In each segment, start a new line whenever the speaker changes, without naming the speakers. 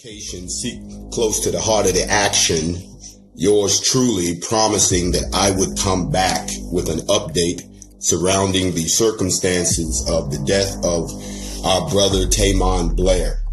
Location, seek close to the heart of the action. Yours truly promising that I would come back with an update surrounding the circumstances of the death of our brother Taemon Blair.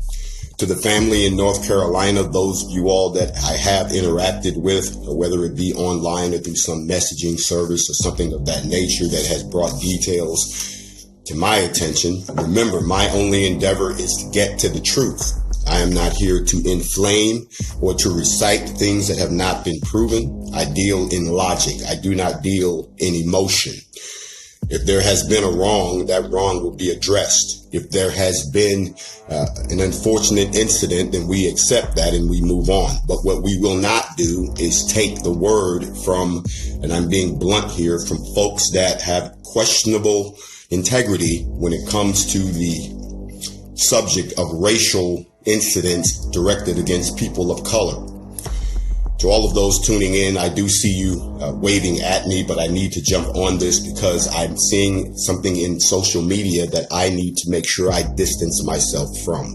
To the family in North Carolina, those of you all that I have interacted with, whether it be online or through some messaging service or something of that nature that has brought details to my attention, remember, my only endeavor is to get to the truth. I am not here to inflame or to recite things that have not been proven. I deal in logic. I do not deal in emotion. If there has been a wrong, that wrong will be addressed. If there has been an unfortunate incident, then we accept that and we move on. But what we will not do is take the word from, and I'm being blunt here, from folks that have questionable integrity when it comes to the subject of racial incidents directed against people of color. To all of those tuning in, I do see you waving at me, but I need to jump on this because I'm seeing something in social media that I need to make sure I distance myself from.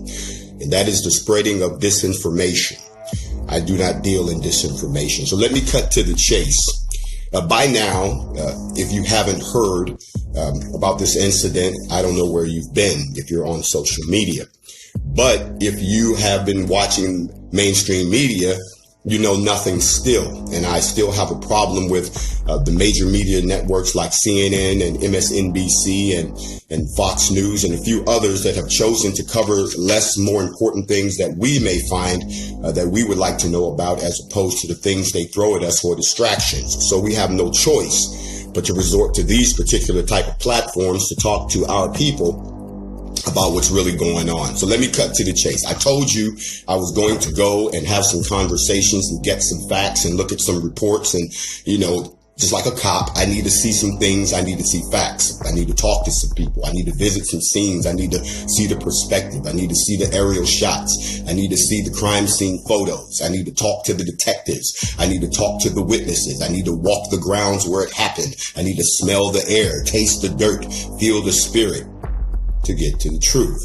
And that is the spreading of disinformation. I do not deal in disinformation. So let me cut to the chase. By now, if you haven't heard about this incident, I don't know where you've been if you're on social media. But if you have been watching mainstream media, you know nothing still. And I still have a problem with the major media networks like CNN and MSNBC and Fox News and a few others that have chosen to cover less, more important things that we may find that we would like to know about, as opposed to the things they throw at us for distractions. So we have no choice but to resort to these particular type of platforms to talk to our people about what's really going on. So let me cut to the chase. I told you I was going to go and have some conversations and get some facts and look at some reports. And, you know, just like a cop, I need to see some things. I need to see facts. I need to talk to some people. I need to visit some scenes. I need to see the perspective. I need to see the aerial shots. I need to see the crime scene photos. I need to talk to the detectives. I need to talk to the witnesses. I need to walk the grounds where it happened. I need to smell the air, taste the dirt, feel the spirit, to get to the truth.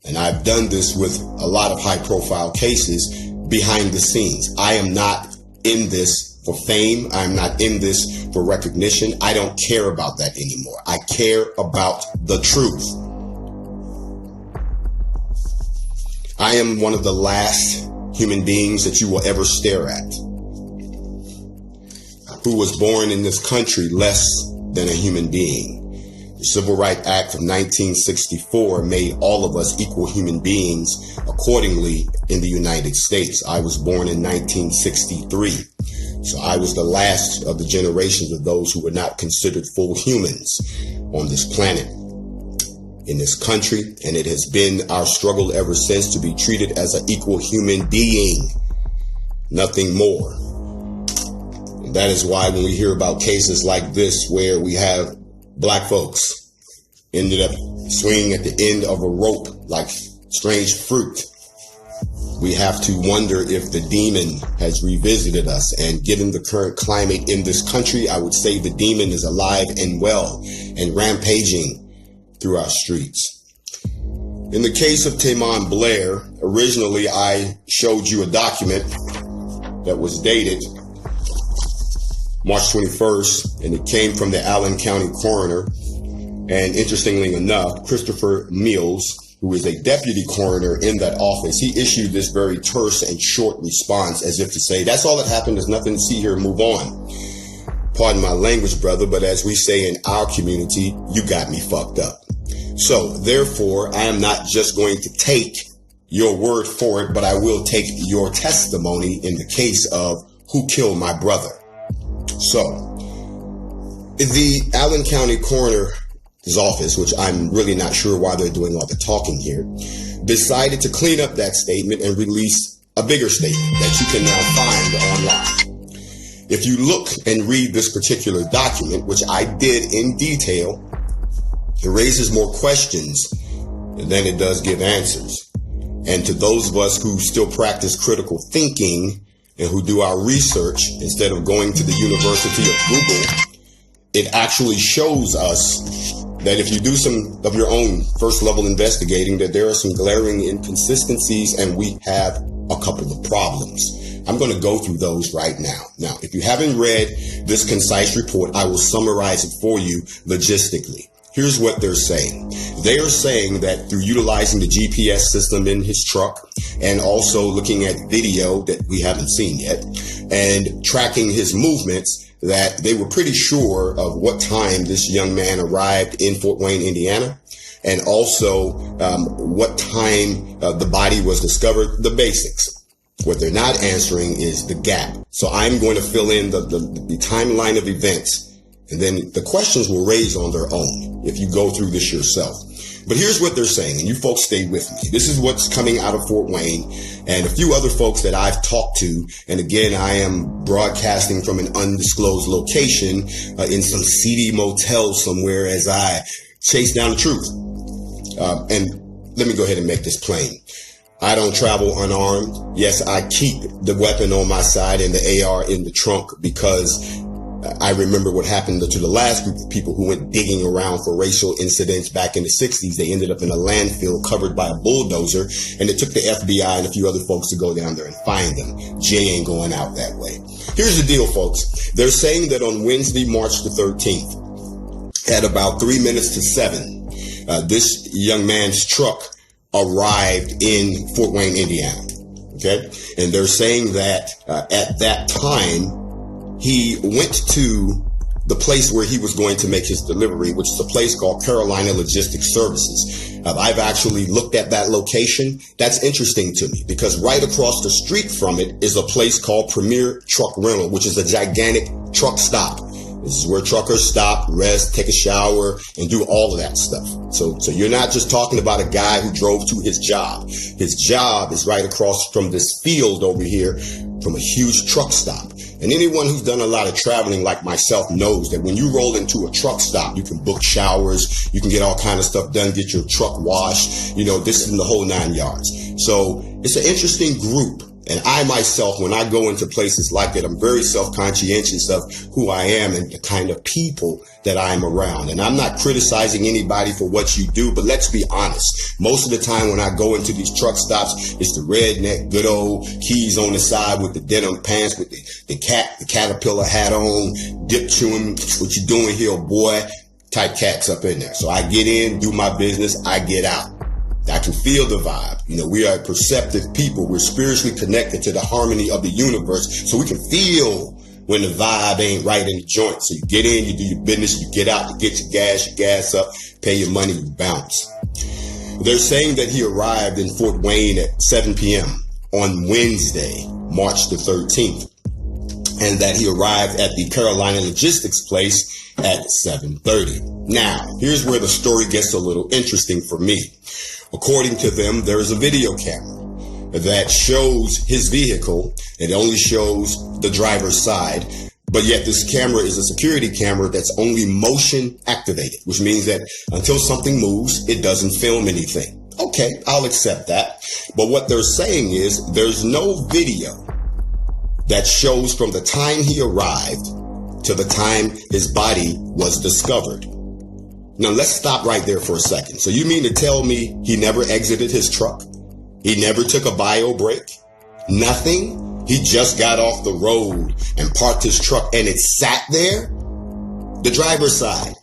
And I've done this with a lot of high profile cases behind the scenes. I am not in this for fame. I'm not in this for recognition. I don't care about that anymore. I care about the truth. I am one of the last human beings that you will ever stare at, who was born in this country less than a human being. The Civil Rights Act of 1964 made all of us equal human beings accordingly in the United States. I was born in 1963. So I was the last of the generations of those who were not considered full humans on this planet, in this country. And it has been our struggle ever since to be treated as an equal human being, nothing more. And that is why when we hear about cases like this, where we have black folks ended up swinging at the end of a rope like strange fruit, we have to wonder if the demon has revisited us. And given the current climate in this country, I would say the demon is alive and well and rampaging through our streets. In the case of Taemon Blair, originally I showed you a document that was dated March 21st, and it came from the Allen County coroner. And interestingly enough, Christopher Mills, who is a deputy coroner in that office, he issued this very terse and short response as if to say, that's all that happened. There's nothing to see here. Move on. Pardon my language, brother, but as we say in our community, you got me fucked up. So therefore, I am not just going to take your word for it, but I will take your testimony in the case of who killed my brother. So the Allen County coroner's office, which I'm really not sure why they're doing all the talking here, decided to clean up that statement and release a bigger statement that you can now find online. If you look and read this particular document, which I did in detail, it raises more questions than it does give answers. And to those of us who still practice critical thinking and who do our research instead of going to the University of Google, it actually shows us that if you do some of your own first level investigating, that there are some glaring inconsistencies and we have a couple of problems. I'm going to go through those right now. Now, if you haven't read this concise report, I will summarize it for you logistically. Here's what they're saying. They are saying that through utilizing the GPS system in his truck and also looking at video that we haven't seen yet and tracking his movements, that they were pretty sure of what time this young man arrived in Fort Wayne, Indiana, and also what time the body was discovered, the basics. What they're not answering is the gap. So I'm going to fill in the timeline of events, and then the questions will raise on their own if you go through this yourself. But here's what they're saying, and you folks stay with me. This is what's coming out of Fort Wayne and a few other folks that I've talked to. And again, I am broadcasting from an undisclosed location in some seedy motel somewhere as I chase down the truth. And let me go ahead and make this plain. I don't travel unarmed. Yes, I keep the weapon on my side and the AR in the trunk because I remember what happened to the last group of people who went digging around for racial incidents back in the 60s. They ended up in a landfill covered by a bulldozer, and it took the FBI and a few other folks to go down there and find them. Jay ain't going out that way. Here's the deal, folks. They're saying that on Wednesday, March the 13th, at about 3 minutes to 7, this young man's truck arrived in Fort Wayne, Indiana. Okay. And they're saying that at that time, he went to the place where he was going to make his delivery, which is a place called Carolina Logistics Services. I've actually looked at that location. That's interesting to me because right across the street from it is a place called Premier Truck Rental, which is a gigantic truck stop. This is where truckers stop, rest, take a shower, and do all of that stuff. So you're not just talking about a guy who drove to his job. His job is right across from this field over here from a huge truck stop. And anyone who's done a lot of traveling like myself knows that when you roll into a truck stop, you can book showers, you can get all kind of stuff done, get your truck washed, this is in the whole 9 yards. So it's an interesting group. And I myself, when I go into places like that, I'm very self-conscientious of who I am and the kind of people that I'm around. And I'm not criticizing anybody for what you do, but let's be honest. Most of the time when I go into these truck stops, it's the redneck, good old keys on the side with the denim pants, with the caterpillar hat on, dip chewing, what you doing here, boy, type cats up in there. So I get in, do my business, I get out. I can feel the vibe. We are perceptive people. We're spiritually connected to the harmony of the universe. So we can feel when the vibe ain't right in the joint. So you get in, you do your business, you get out, you get your gas up, pay your money, you bounce. They're saying that he arrived in Fort Wayne at 7 p.m. on Wednesday, March the 13th, and that he arrived at the Carolina Logistics place at 7:30. Now, here's where the story gets a little interesting for me. According to them, there is a video camera that shows his vehicle. It only shows the driver's side, but yet this camera is a security camera that's only motion activated, which means that until something moves, it doesn't film anything. Okay, I'll accept that. But what they're saying is there's no video that shows from the time he arrived to the time his body was discovered. Now, let's stop right there for a second. So you mean to tell me he never exited his truck? He never took a bio break? Nothing? He just got off the road and parked his truck and it sat there? The driver's side.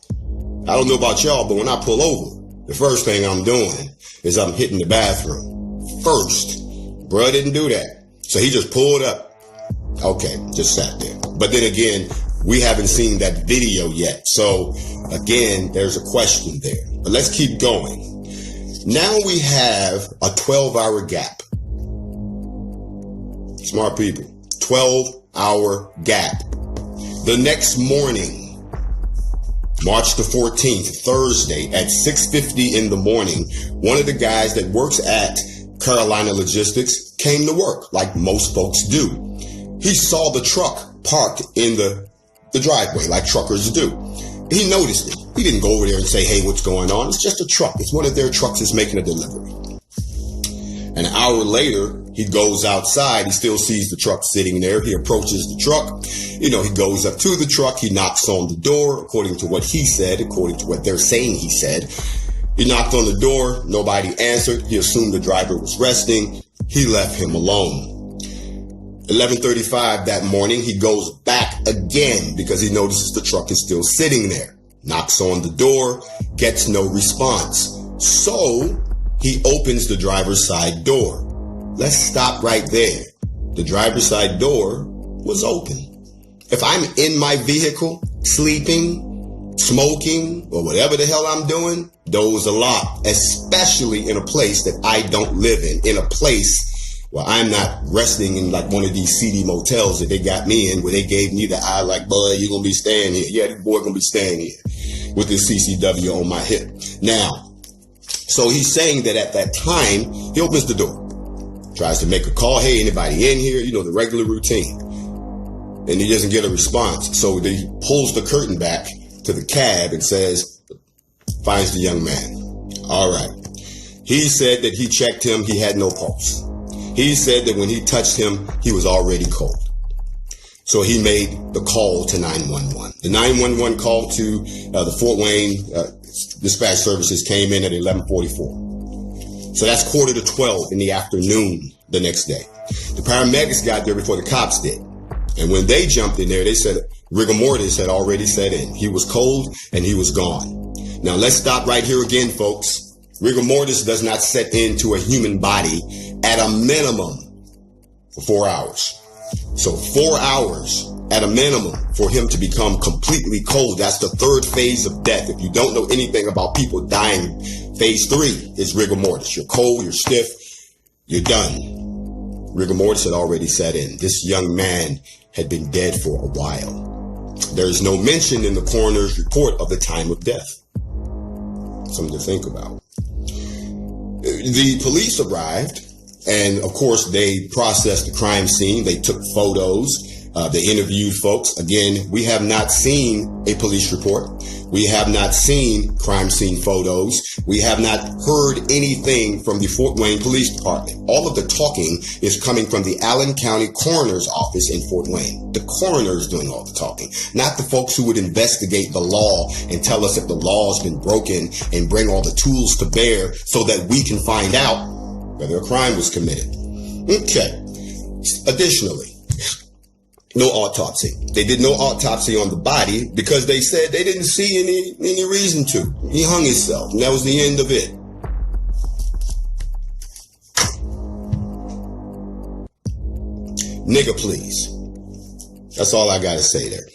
I don't know about y'all, but when I pull over, the first thing I'm doing is I'm hitting the bathroom first. Bruh didn't do that. So he just pulled up. Okay, just sat there. But then again, we haven't seen that video yet. So again, there's a question there. But let's keep going. Now we have a 12-hour gap. Smart people. 12-hour gap. The next morning, March the 14th, Thursday at 6:50 in the morning, one of the guys that works at Carolina Logistics came to work like most folks do. He saw the truck parked in the driveway like truckers do. He noticed it. He didn't go over there and say, hey, what's going on? It's just a truck. It's one of their trucks that's making a delivery. An hour later, He goes outside. He still sees the truck sitting there. He approaches the truck. He goes up to the truck. He knocks on the door, according to what he said, according to what they're saying he said. He knocked on the door. Nobody answered. He assumed the driver was resting. He left him alone. 11:35 that morning, he goes back again because he notices the truck is still sitting there. Knocks on the door, gets no response. So he opens the driver's side door. Let's stop right there. The driver's side door was open. If I'm in my vehicle, sleeping, smoking, or whatever the hell I'm doing, doze a lot, especially in a place that I don't live in a place where I'm not resting in like one of these seedy motels that they got me in, where they gave me the eye like, boy, you're going to be staying here. Yeah, this boy going to be staying here with this CCW on my hip. Now, so he's saying that at that time, he opens the door, tries to make a call. Hey, anybody in here? The regular routine. And he doesn't get a response. So he pulls the curtain back to the cab and says, finds the young man. All right. He said that he checked him. He had no pulse. He said that when he touched him, he was already cold. So he made the call to 911. The 911 call to the Fort Wayne dispatch services came in at 11:44. So that's 11:45 in the afternoon the next day. The paramedics got there before the cops did. And when they jumped in there, they said rigor mortis had already set in. He was cold and he was gone. Now let's stop right here again, folks. Rigor mortis does not set into a human body at a minimum for 4 hours. So 4 hours at a minimum for him to become completely cold. That's the third phase of death. If you don't know anything about people dying, phase 3 is rigor mortis. You're cold, you're stiff, you're done. Rigor mortis had already set in. This young man had been dead for a while. There is no mention in the coroner's report of the time of death. Something to think about. The police arrived, and of course they processed the crime scene. They took photos. They interviewed folks. Again, we have not seen a police report. We have not seen crime scene photos. We have not heard anything from the Fort Wayne Police Department. All of the talking is coming from the Allen County Coroner's Office in Fort Wayne. The coroner is doing all the talking, not the folks who would investigate the law and tell us if the law has been broken and bring all the tools to bear so that we can find out whether a crime was committed. Okay. Additionally, no autopsy. They did no autopsy on the body because they said they didn't see any reason to. He hung himself, and that was the end of it. Nigga, please. That's all I gotta say there.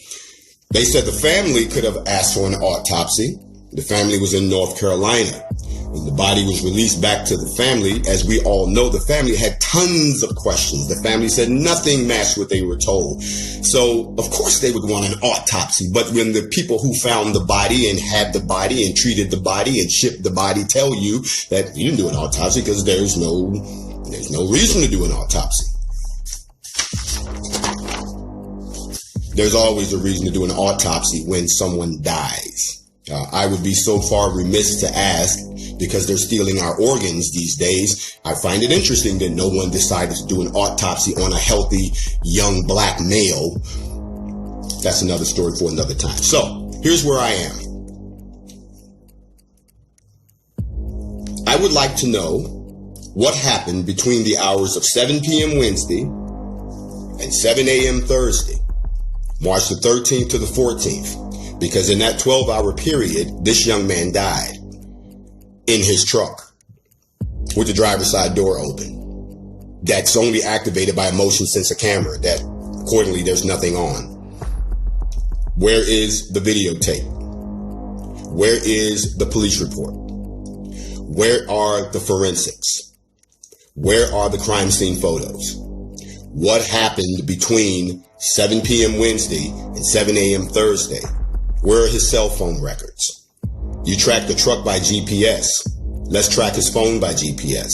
They said the family could have asked for an autopsy. The family was in North Carolina. When the body was released back to the family, as we all know, the family had tons of questions. The family said nothing matched what they were told. So, of course, they would want an autopsy. But when the people who found the body and had the body and treated the body and shipped the body tell you that you didn't do an autopsy because there's no reason to do an autopsy. There's always a reason to do an autopsy when someone dies. I would be so far remiss to ask, because they're stealing our organs these days. I find it interesting that no one decided to do an autopsy on a healthy young black male. That's another story for another time. So here's where I am. I would like to know what happened between the hours of 7 p.m. Wednesday and 7 a.m. Thursday, March the 13th to the 14th, because in that 12-hour period, this young man died in his truck with the driver's side door open. That's only activated by a motion sensor camera that accordingly there's nothing on. Where is the videotape? Where is the police report? Where are the forensics? Where are the crime scene photos? What happened between 7 p.m. Wednesday and 7 a.m. Thursday? Where are his cell phone records? You track the truck by GPS. Let's track his phone by GPS.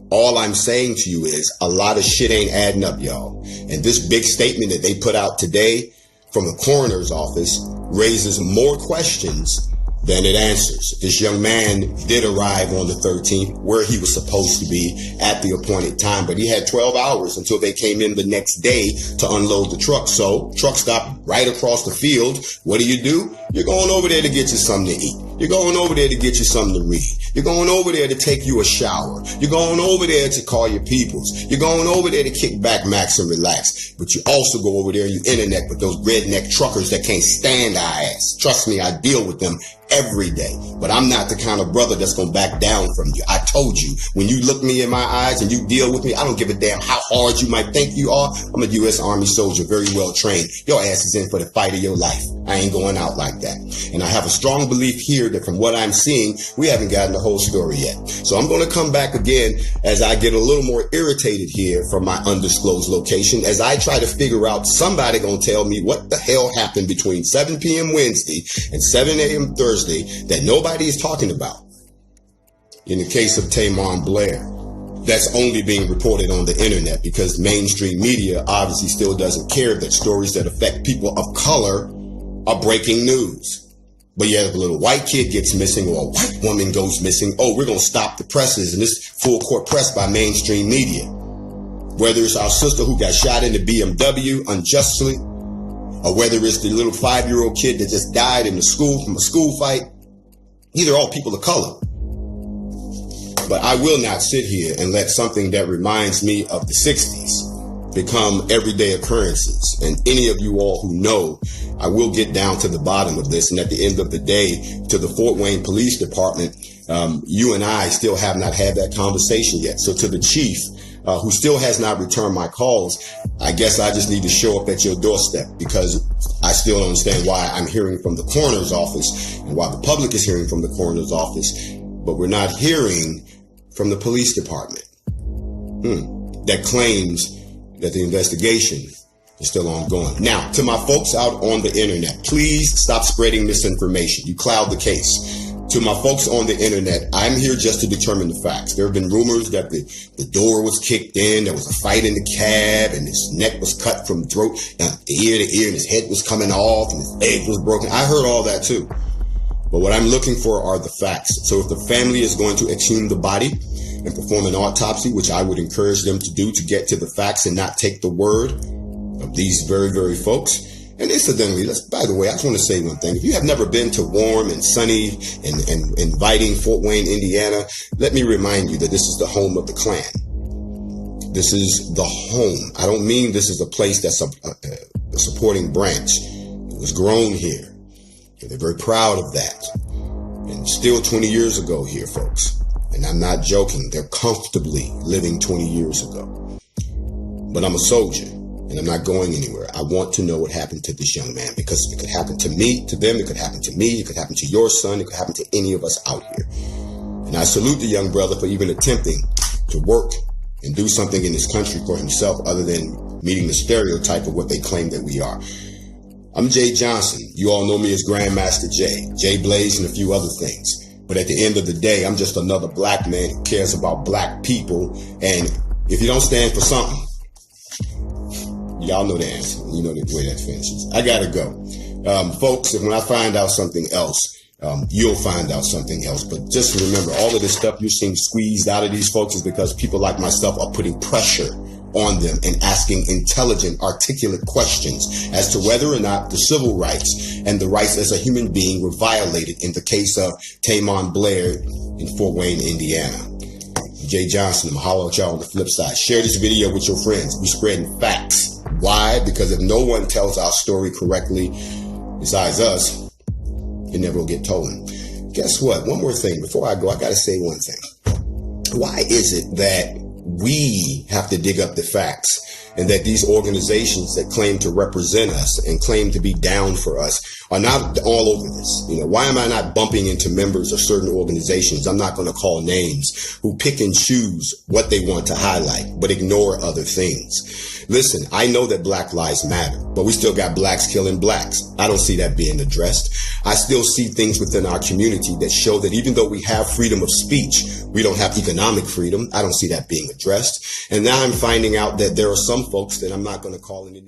All I'm saying to you is a lot of shit ain't adding up, y'all. And this big statement that they put out today from the coroner's office raises more questions then it answers. This young man did arrive on the 13th where he was supposed to be at the appointed time, but he had 12 hours until they came in the next day to unload the truck. So truck stopped right across the field. What do? You're going over there to get you something to eat. You're going over there to get you something to read. You're going over there to take you a shower. You're going over there to call your peoples. You're going over there to kick back, max, and relax. But you also go over there and you internet with those redneck truckers that can't stand our ass. Trust me, I deal with them every day. But I'm not the kind of brother that's going to back down from you. I told you, when you look me in my eyes and you deal with me, I don't give a damn how hard you might think you are. I'm a U.S. Army soldier, very well trained. Your ass is in for the fight of your life. I ain't going out like that. And I have a strong belief here that from what I'm seeing, we haven't gotten the whole story yet. So I'm going to come back again as I get a little more irritated here from my undisclosed location, as I try to figure out, somebody going to tell me what the hell happened between 7 p.m. Wednesday and 7 a.m. Thursday that nobody is talking about. In the case of Taemon Blair, that's only being reported on the internet because mainstream media obviously still doesn't care that stories that affect people of color are breaking news. But yet if a little white kid gets missing or a white woman goes missing, oh, we're going to stop the presses, and this full court press by mainstream media. Whether it's our sister who got shot in the BMW unjustly, or whether it's the little 5-year-old kid that just died in the school from a school fight, these are all people of color. But I will not sit here and let something that reminds me of the 60s become everyday occurrences. And any of you all who know, I will get down to the bottom of this. And at the end of the day, to the Fort Wayne Police Department, you and I still have not had that conversation yet. So to the chief, who still has not returned my calls, I guess I just need to show up at your doorstep, because I still don't understand why I'm hearing from the coroner's office and why the public is hearing from the coroner's office, but we're not hearing from the police department that claims that the investigation is still ongoing. Now, to my folks out on the internet, please stop spreading misinformation. You cloud the case. To my folks on the internet, I'm here just to determine the facts. There have been rumors that the door was kicked in, there was a fight in the cab, and his neck was cut from throat, ear to ear, and his head was coming off, and his leg was broken. I heard all that too. But what I'm looking for are the facts. So if the family is going to exhume the body and perform an autopsy, which I would encourage them to do, to get to the facts and not take the word of these very, very folks. And incidentally, by the way, I just want to say one thing. If you have never been to warm and sunny and inviting Fort Wayne, Indiana, let me remind you that this is the home of the Klan. This is the home. I don't mean this is a place that's a supporting branch. It was grown here. And they're very proud of that. And still 20 years ago here, folks. And I'm not joking. They're comfortably living 20 years ago. But I'm a soldier. And I'm not going anywhere. I want to know what happened to this young man, because it could happen to me, to them, it could happen to me, it could happen to your son, it could happen to any of us out here. And I salute the young brother for even attempting to work and do something in this country for himself other than meeting the stereotype of what they claim that we are. I'm Jay Johnson. You all know me as Grandmaster Jay, Jay Blaze, and a few other things. But at the end of the day, I'm just another black man who cares about black people. And if you don't stand for something, y'all know the answer. You know the way that finishes. I gotta go. Folks, when I find out something else, you'll find out something else. But just remember, all of this stuff you're seeing squeezed out of these folks is because people like myself are putting pressure on them and asking intelligent, articulate questions as to whether or not the civil rights and the rights as a human being were violated in the case of Taemon Blair in Fort Wayne, Indiana. Jay Johnson, I'm holler at y'all on the flip side. Share this video with your friends. We're spreading facts. Why? Because if no one tells our story correctly, besides us, it never will get told. Guess what? One more thing. Before I go, I got to say one thing. Why is it that we have to dig up the facts, and that these organizations that claim to represent us and claim to be down for us are not all over this? You know, why am I not bumping into members of certain organizations, I'm not going to call names, who pick and choose what they want to highlight, but ignore other things? Listen, I know that Black lives matter, but we still got blacks killing blacks. I don't see that being addressed. I still see things within our community that show that even though we have freedom of speech, we don't have economic freedom. I don't see that being addressed. And now I'm finding out that there are some folks that I'm not going to call any names.